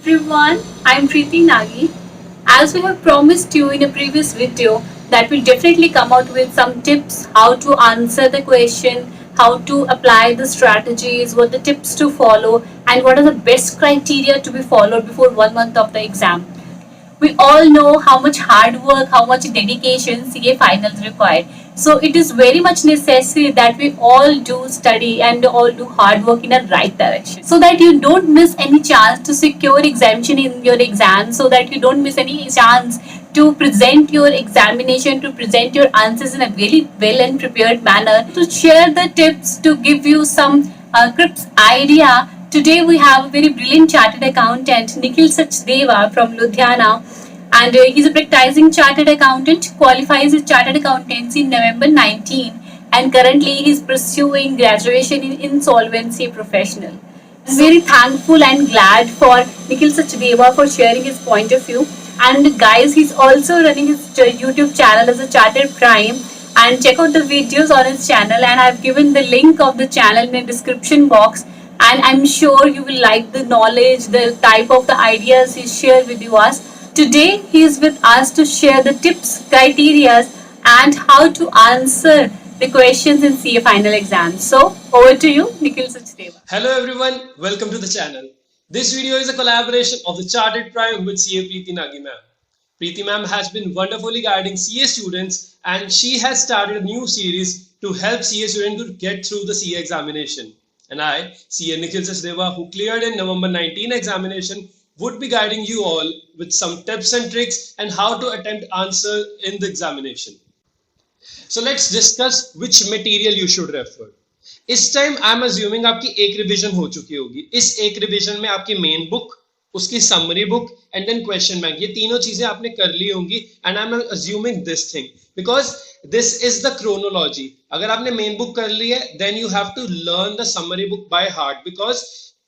Everyone, I'm Preeti Nagi. As we have promised you in a previous video that we'll definitely come out with some tips how to answer the question, how to apply the strategies, what the tips to follow, and what are the best criteria to be followed before 1 month of the exam. We all know how much hard work, how much dedication CA finals require. So it is very much necessary that we all do study and all do hard work in a right direction so that you don't miss any chance to secure exemption in your exam, so that you don't miss any chance to present your examination, to present your answers in a really well and prepared manner, to share the tips, to give you some crisp idea. Today we have a very brilliant chartered accountant, Nikhil Sachdeva from Ludhiana, and he's a practicing chartered accountant, qualifies his chartered accountancy in November 19, and currently he's pursuing graduation in insolvency professional. I'm very thankful and glad for Nikhil Sachdeva for sharing his point of view. And guys, he's also running his YouTube channel as a Chartered Prime. And check out the videos on his channel. And I've given the link of the channel in the description box. And I'm sure you will like the knowledge, the type of the ideas he shared with you us. Today, he is with us to share the tips, criteria, and how to answer the questions in CA final exams. So, over to you, Nikhil Sachdeva. Hello everyone, welcome to the channel. This video is a collaboration of the Chartered Prime with CA Preeti Nagi ma'am. Preeti ma'am has been wonderfully guiding CA students and she has started a new series to help CA students to get through the CA examination. And I, CA Nikhil Sachdeva, who cleared in November 19 examination, would be guiding you all with some tips and tricks and how to attempt answer in the examination. So let's discuss which material you should refer. इस time I am assuming आपकी एक revision हो चुकी होगी. इस एक revision में आपकी मेन बुक, उसकी summary book and then question bank, ये तीनों चीजें आपने कर ली होंगी. And I am assuming this thing because this is the chronology. अगर आपने मेन बुक कर ली है then you have to learn the summary book by heart, because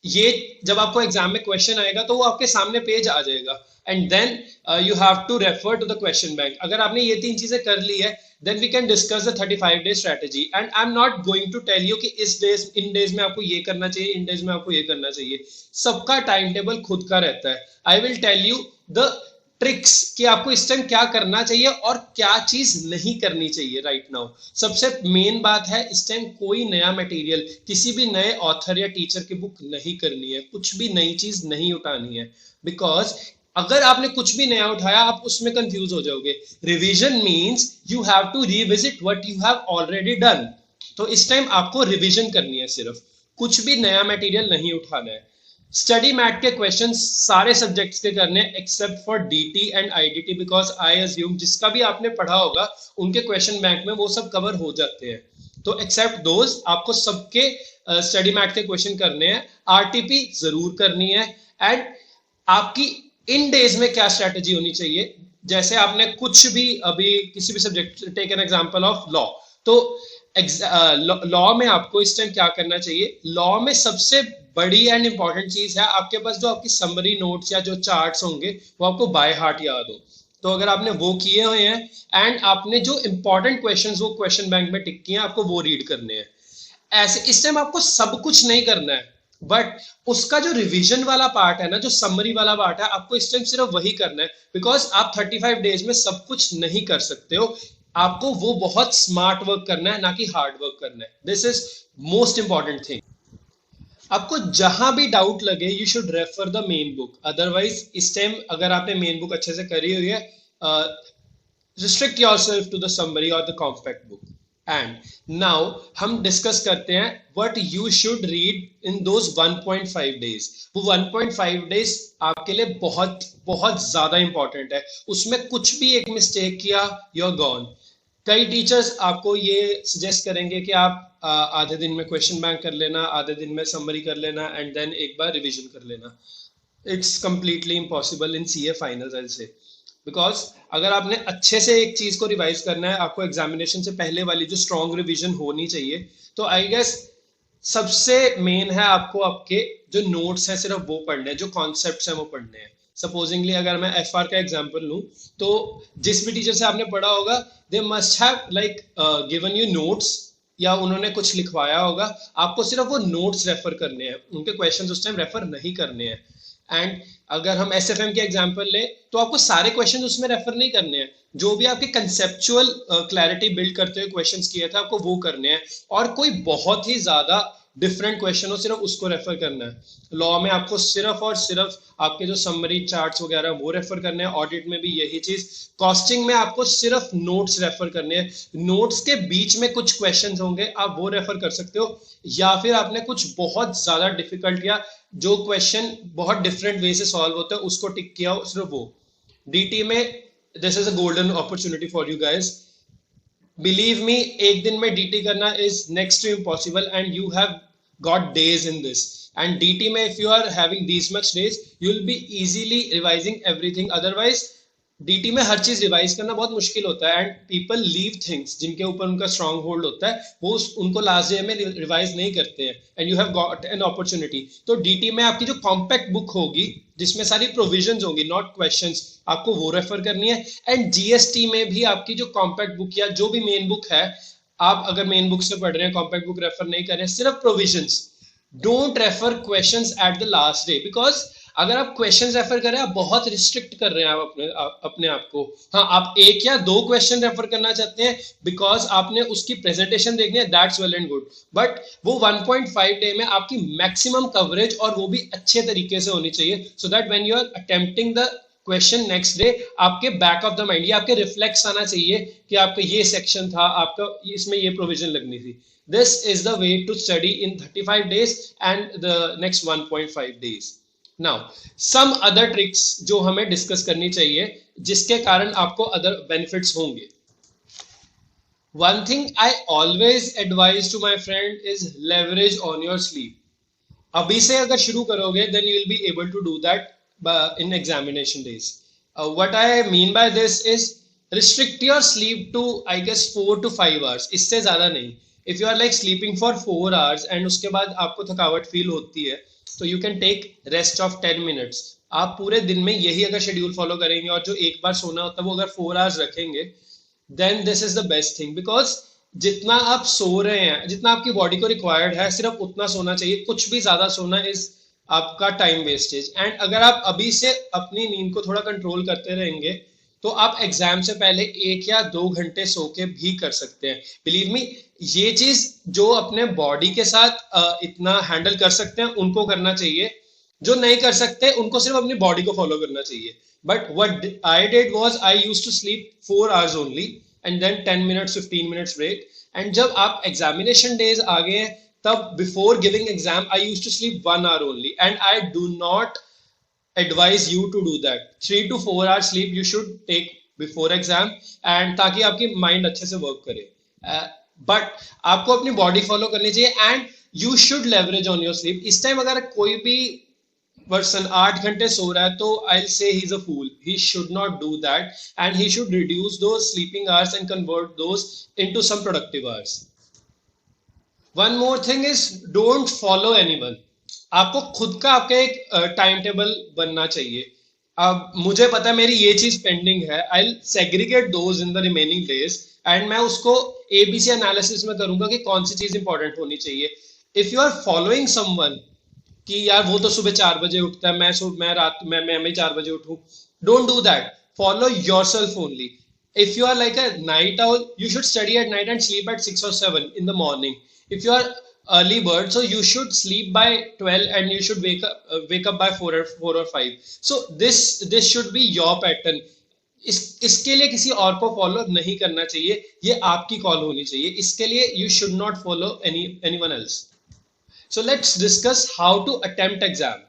ये जब आपको एग्जाम में क्वेश्चन आएगा तो वो आपके सामने पेज आ जाएगा. And then you have to refer to the question bank. अगर आपने ये तीन चीजें कर ली है then we can discuss the 35-day strategy. And I'm not going to tell you कि इस डेज इन डेज में आपको ये करना चाहिए, इन डेज में आपको ये करना चाहिए. सबका टाइम टेबल खुद का रहता है. I will tell you the tricks कि आपको इस टाइम क्या करना चाहिए और क्या चीज नहीं करनी चाहिए राइट नाउ. सबसे मेन बात है इस टाइम कोई नया मटेरियल, किसी भी नए ऑथर या टीचर की बुक नहीं करनी है, कुछ भी नई चीज नहीं उठानी है. बिकॉज अगर आपने कुछ भी नया उठाया आप उसमें कंफ्यूज हो जाओगे. Revision means you have to revisit what you have already done. तो इस टाइम आपको रिवीजन करनी है, सिर्फ कुछ भी नया मटेरियल नहीं उठाना है. स्टडी मैट के क्वेश्चंस सारे सब्जेक्ट्स के करने except for DT and IDT, because I assume जिसका भी आपने पढ़ा होगा उनके क्वेश्चन बैंक में वो सब कवर हो जाते हैं. तो एक्सेप्ट दोज आपको सबके स्टडी मैट के क्वेश्चन करने हैं. आरटीपी जरूर करनी है. एंड आपकी इन डेज में क्या स्ट्रेटजी होनी चाहिए, जैसे आपने कुछ भी अभी किसी भी subject, take an example of law, तो लॉ में आपको इस टाइम क्या करना चाहिए. लॉ में सबसे बड़ी एंड इंपॉर्टेंट चीज है आपके पास जो आपकी समरी नोट्स या जो चार्ट्स होंगे वो आपको बाय हार्ट याद हो. तो अगर आपने वो किए हुए हैं एंड आपने जो इंपॉर्टेंट क्वेश्चंस वो क्वेश्चन बैंक में टिक किए हैं आपको वो रीड करने हैं. ऐसे इस टाइम आपको सब कुछ नहीं करना है, बट उसका जो रिवीजन वाला पार्ट है ना, जो समरी वाला पार्ट है, आपको इस टाइम सिर्फ वही करना है. बिकॉज आप 35 डेज में सब कुछ नहीं कर सकते हो. आपको वो बहुत स्मार्ट वर्क करना है, ना कि हार्ड वर्क करना है. This is most important thing. आपको जहां भी डाउट लगे you should refer the main book. Otherwise इस टाइम अगर आपने मेन बुक अच्छे से करी हुई है, restrict yourself to the summary और the compact book. And now हम डिस्कस करते हैं what you should read in those 1.5 days. वो 1.5 डेज आपके लिए बहुत बहुत ज्यादा इंपॉर्टेंट है. उसमें कुछ भी एक मिस्टेक किया यू आर गॉन. कई टीचर्स आपको ये सजेस्ट करेंगे कि आप आधे दिन में क्वेश्चन बैंक कर लेना, आधे दिन में समरी कर लेना एंड देन एक बार रिवीजन कर लेना. It's completely impossible in CA finals आई से. बिकॉज अगर आपने अच्छे से एक चीज को रिवाइज करना है, आपको एग्जामिनेशन से पहले वाली जो स्ट्रॉन्ग रिवीजन होनी चाहिए, तो आई गेस सबसे मेन है आपको आपके जो नोट्स हैं सिर्फ वो पढ़ने हैं, जो कॉन्सेप्ट्स हैं वो पढ़ने हैं. सपोजिंगली अगर मैं एफआर का एग्जांपल लूं तो जिस भी टीचर से आपने पढ़ा होगा they must have like given you notes या उन्होंने कुछ लिखवाया होगा. आपको सिर्फ वो नोट्स रेफर करने हैं, उनके क्वेश्चंस उस टाइम रेफर नहीं करने हैं. एंड अगर हम एसएफएम के एग्जांपल लें तो आपको सारे क्वेश्चन उसमें रेफर नहीं करने हैं, जो भी आपके कंसेप्चुअल क्लैरिटी बिल्ड करते हुए क्वेश्चंस किए थे आपको वो करने हैं, और कोई बहुत ही ज्यादा डिफरेंट क्वेश्चन हो सिर्फ उसको रेफर करना है। लॉ में आपको सिर्फ और सिर्फ आपके जो समरी चार्ट्स वगैरह वो रेफर करने हैं, ऑडिट में भी यही चीज, कॉस्टिंग में आपको सिर्फ नोट्स रेफर करने हैं, नोट्स के बीच में कुछ क्वेश्चंस होंगे आप वो रेफर कर सकते हो, या फिर आपने कुछ बहुत ज्यादा डिफिकल्ट या जो क्वेश्चन बहुत डिफरेंट वे से सॉल्व होता है उसको टिक किया हो, सिर्फ वो। डीटी में this is a golden opportunity for you guys, believe me, एक दिन में डीटी करना is next to impossible and you have got days in this, and DT में if you are having these much days you will be easily revising everything, otherwise DT में हर चीज revise करना बहुत मुश्किल होता है, एंड पीपल लीव थिंग्स जिनके ऊपर उनका स्ट्रॉन्ग होल्ड होता है वो उनको लास्ट डे में रिवाइज नहीं करते हैं, and you have got an opportunity. तो डीटी में आपकी जो कॉम्पैक्ट बुक होगी जिसमें सारी प्रोविजंस होंगी नॉट क्वेश्चंस, आपको वो रेफर करनी है, एंड जीएसटी में भी आपकी जो कॉम्पैक्ट बुक या जो भी मेन बुक है, आप अगर मेन बुक से पढ़ रहे हैं कॉम्पैक्ट बुक रेफर नहीं कर रहे हैं, सिर्फ provisions, don't refer questions at the last day, because अगर आप क्वेश्चन रेफर करें आप बहुत रिस्ट्रिक्ट कर रहे हैं आप अपने आप को। हाँ, आप एक या दो क्वेश्चन रेफर करना चाहते हैं बिकॉज आपने उसकी प्रेजेंटेशन देखनी है, that's well and good, but वो 1.5 डे में आपकी मैक्सिमम कवरेज और वो भी अच्छे तरीके से होनी चाहिए, so that when you are attempting the question next day आपके बैक ऑफ द माइंड ये आपके रिफ्लेक्स आना चाहिए कि आपका ये सेक्शन था, आपका इसमें ये प्रोविजन लगनी थी। This is the way to study in 35 days and the next 1.5 days। Now some other tricks जो हमें डिस्कस करनी चाहिए जिसके कारण आपको अदर बेनिफिट्स होंगे। One thing I always advise to my friend is leverage on your sleep. अभी से अगर शुरू करोगे then you will be able to do that in examination days. What I mean by this is restrict your sleep to I guess 4 to 5 hours, इससे ज्यादा नहीं। If you are like sleeping for 4 hours and उसके बाद आपको थकावट feel होती है तो you can take rest of 10 minutes। आप पूरे दिन में यही अगर शेड्यूल फॉलो करेंगे और जो एक बार सोना होता है वो अगर 4 hours रखेंगे then this is the best thing, because जितना आप सो रहे हैं जितना आपकी बॉडी को रिक्वायर्ड है सिर्फ उतना सोना चाहिए, कुछ भी ज्यादा सोना इज आपका टाइम वेस्टेज। एंड अगर आप अभी से अपनी नींद को थोड़ा कंट्रोल करते रहेंगे तो आप एग्जाम से पहले 1 या 2 घंटे सो के भी कर सकते हैं। बिलीव मी, ये चीज जो अपने बॉडी के साथ इतना हैंडल कर सकते हैं उनको करना चाहिए, जो नहीं कर सकते उनको सिर्फ अपनी बॉडी को फॉलो करना चाहिए। But what I did was I used to sleep 4 hours only and then 10 minutes 15 minutes break, and जब आप एग्जामिनेशन डेज आ गए हैं तब before giving exam I used to sleep 1 hour only, and I do not advise you to do that। 3 to 4 hours sleep you should take before exam, and ताकि आपकी mind अच्छे से वर्क करे। But आपको अपनी बॉडी फॉलो करनी चाहिए and you should leverage on your sleep. इस टाइम अगर कोई भी पर्सन 8 घंटे सो रहा है तो I say he is a fool, he should not do that and he should reduce those sleeping hours and convert those into some productive hours. One more thing is don't follow anyone. आपको खुद का आपका एक time table बनना चाहिए। अब मुझे पता है मेरी ये चीज पेंडिंग है, I segregate those in the remaining days and मैं उसको एबीसी एनालिसिस में करूंगा कि कौन सी चीज इंपॉर्टेंट होनी चाहिए। If you are following someone कि यार वो तो सुबह 4 बजे उठता है, मैं रात मैं 4 बजे उठूं, don't do that, follow yourself only. If you are like a night owl, you should study at night and sleep at 6 or 7 in the morning. If you are early bird, so you should sleep by 12 and you should wake up by 4 or 5. So this should be your pattern. इसके लिए किसी और को follow नहीं करना चाहिए, ये आपकी कॉल होनी चाहिए। इसके लिए you should not follow anyone else. So let's discuss how to attempt exam.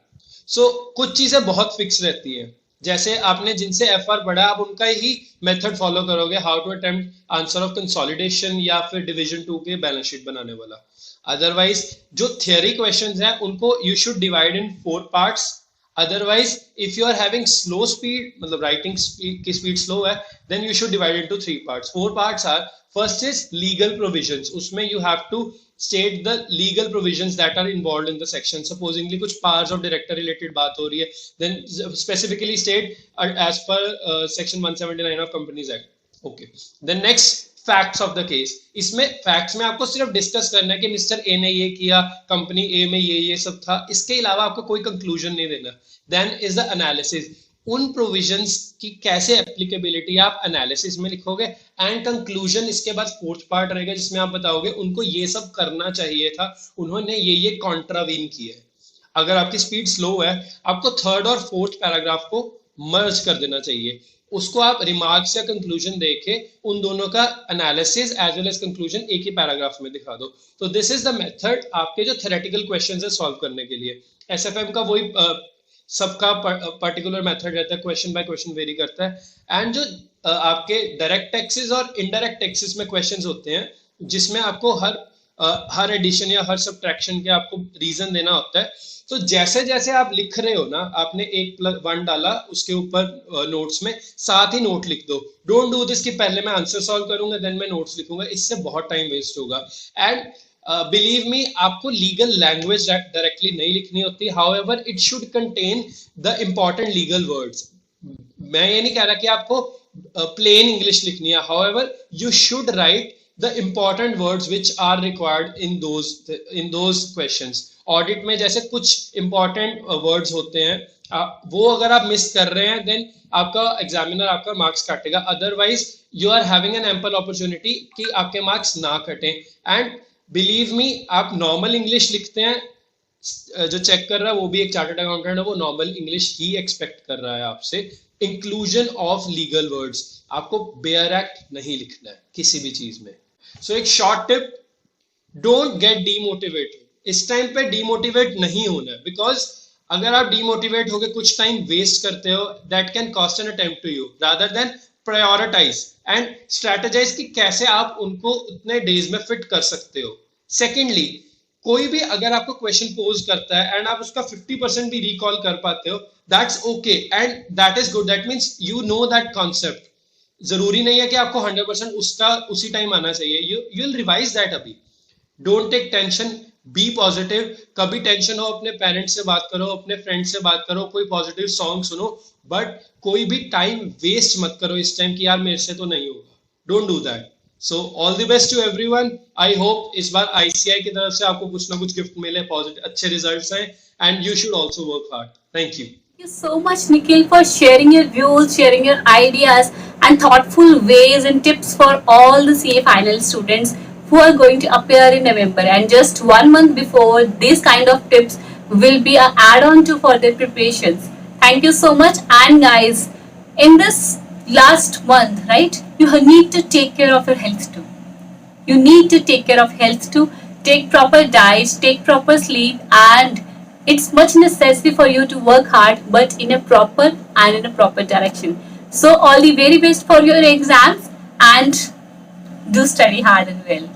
So कुछ चीजें बहुत फिक्स रहती हैं, जैसे आपने जिनसे एफआर पढ़ा आप उनका ही मेथड फॉलो करोगे, how to attempt answer of consolidation या फिर डिवीजन 2 के बैलेंस शीट बनाने वाला। अदरवाइज जो थियरी क्वेश्चंस हैं उनको you should divide in 4 parts. Otherwise if you are having slow speed, मतलब राइटिंग की स्पीड स्लो है, then you should divide into 3 parts. 4 parts are, first is legal provisions, उसमें you have to state the legal provisions that are involved in the section. Supposingly कुछ powers of director related बात हो रही है, then specifically state as per section 179 of Companies Act. Okay. The next facts of the case. इसमें facts में आपको सिर्फ discuss करना है कि मिस्टर ए ने ये किया, कंपनी ए में ये सब था, इसके अलावा आपको कोई कंक्लूजन नहीं देना। देन इज द एनालिसिस, उन प्रोविजंस की कैसे एप्लीकेबिलिटी आप एनालिसिस में लिखोगे, एंड कंक्लूजन इसके बाद फोर्थ पार्ट रहेगा जिसमें आप बताओगे उनको ये सब करना चाहिए था, उन्होंने ये कॉन्ट्रावीन किया है। अगर आपकी स्पीड स्लो है, आपको थर्ड और फोर्थ पैराग्राफ को मर्ज कर देना चाहिए, उसको आप रिमार्क्स या कंक्लूजन देके उन दोनों का analysis as well as conclusion एक ही पैराग्राफ में दिखा दो। तो दिस इज द मेथड आपके जो थ्योरेटिकल क्वेश्चंस है सॉल्व करने के लिए। एसएफएम का वही सबका पर्टिकुलर मेथड रहता है, क्वेश्चन बाय क्वेश्चन वेरी करता है। एंड जो आपके डायरेक्ट टैक्सेस और इनडायरेक्ट टैक्सेस में क्वेश्चंस होते हैं जिसमें आपको हर एडिशन या हर सब्ट्रैक्शन के आपको रीजन देना होता है। तो जैसे जैसे आप लिख रहे हो ना, आपने 1+1 डाला उसके ऊपर नोट्स में, साथ ही नोट लिख दो। डोंट डू दिस कि पहले मैं आंसर सॉल्व करूंगा देन मैं नोट्स लिखूंगा, इससे बहुत टाइम वेस्ट होगा। एंड बिलीव मी, आपको लीगल लैंग्वेज डायरेक्टली नहीं लिखनी होती, however it should contain the important legal words. मैं ये नहीं कह रहा कि आपको प्लेन इंग्लिश लिखनी है, however you should write the important words which are required in those questions. Audit में जैसे कुछ इंपॉर्टेंट वर्ड्स होते हैं, वो अगर आप मिस कर रहे हैं देन आपका एग्जामिनर आपका मार्क्स काटेगा, otherwise you are having an ample opportunity कि आपके मार्क्स ना कटें। एंड बिलीव मी, आप नॉर्मल इंग्लिश लिखते हैं, जो चेक कर रहा है वो भी एक चार्टर्ड अकाउंटेंट है, वो नॉर्मल इंग्लिश ही एक्सपेक्ट कर रहा है आपसे। इंक्लूजन ऑफ लीगल वर्ड्स, आपको बेयर एक्ट नहीं लिखना है किसी भी चीज में। सो एक short tip, don't get demotivated. इस टाइम पे डीमोटिवेट नहीं होना है, बिकॉज अगर आप डीमोटिवेट होकर कुछ टाइम वेस्ट करते हो, that can cost an attempt to you, rather than prioritize and strategize कि कैसे आप उनको उतने डेज में फिट कर सकते हो। सेकेंडली, कोई भी अगर आपको क्वेश्चन पोज करता है एंड आप उसका 50% भी रिकॉल कर पाते हो, that's okay and that is good, that means you know that concept. जरूरी नहीं है कि आपको 100% उसका उसी टाइम आना चाहिए, यू विल रिवाइज दैट अभी। Don't take tension, be positive. कभी टेंशन हो अपने पेरेंट्स से बात करो, अपने फ्रेंड्स से बात करो, कोई पॉजिटिव सॉन्ग सुनो, बट कोई भी टाइम वेस्ट मत करो इस टाइम कि यार मेरे से तो नहीं होगा। Don't do that. So all the best to everyone. I hope इस बार आईसीआई की तरफ से आपको कुछ ना कुछ गिफ्ट मिले, पॉजिटिव अच्छे रिजल्ट्स हैं, and you should also work hard. Thank you. Thank you so much, Nikhil, for sharing your views, sharing your ideas, and thoughtful ways and tips for all the CA final students who are going to appear in November. And just 1 month before, these kind of tips will be an add-on to for their preparations. Thank you so much. And guys, in this last month, right, you need to take care of your health too. You need to take care of health too. Take proper diet, take proper sleep, and it's much necessary for you to work hard, but in a proper and in a proper direction. So all the very best for your exams, and do study hard and well.